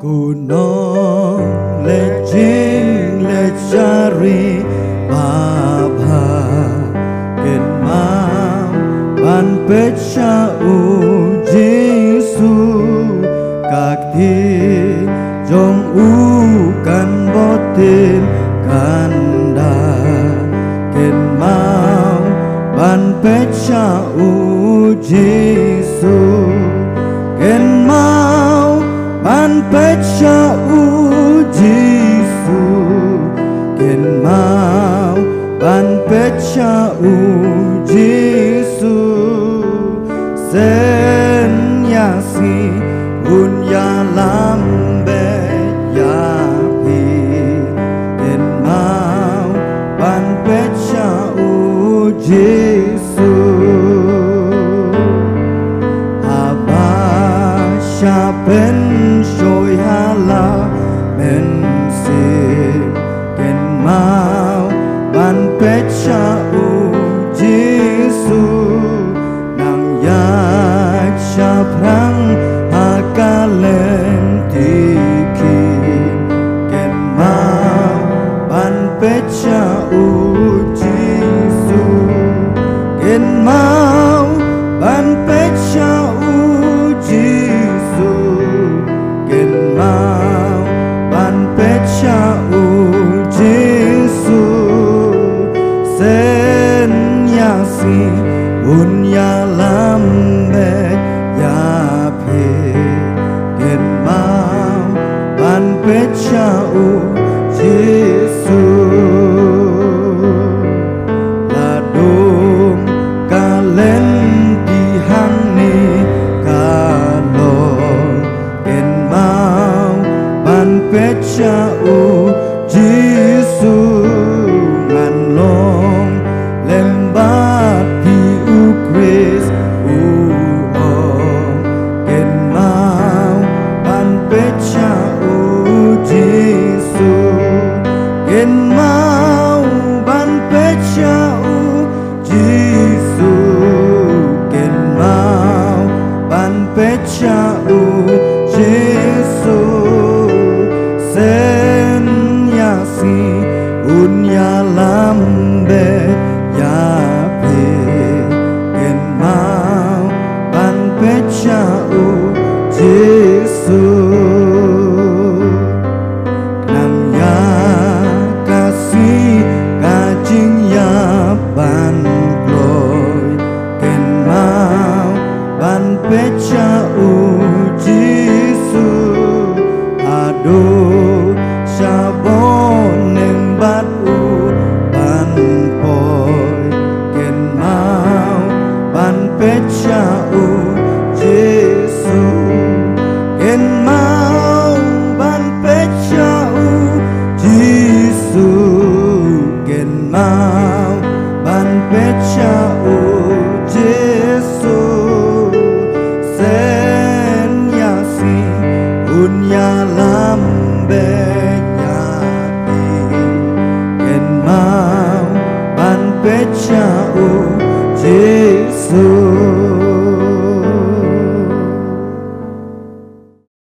Gunung lejing lecari Bapa ken mau ban pecha uji su kakti jong u kan botin kanda ken mau ban pecha uji su ken mau ban pecha uji su ken mau ban pecha uji su sen yasi un ya lambe ya pi ken mau ban pecha uji su Shapen shoy hala ben sim ken mau ban pecha uji su nang ya shaprang hakalen tiki ken mau ban pecha uji su ken mau ban pecha uji ken mau ban pecha uji su sen yasi un ya lambe ya pe ken mau ban pecha uji su ladum kalen di hang ni pecha uji su ngan long lembat pi ukris uong ken mau ban pecha uji su ken mau ban pecha uji su ken mau ban pecha uji su sen yasi un ya lambe ya pe ken mau ban pecha uji su nam ya kasih kajing ya ban gloy ken mau ban pecha uji su aduh sabon neng bat u ban poi ken mau ban pecha uji su ken mau ban pecha uji su ken mau ban pecha uji su sen yasi un ya lambe ya pi ken mau ban pecha uji su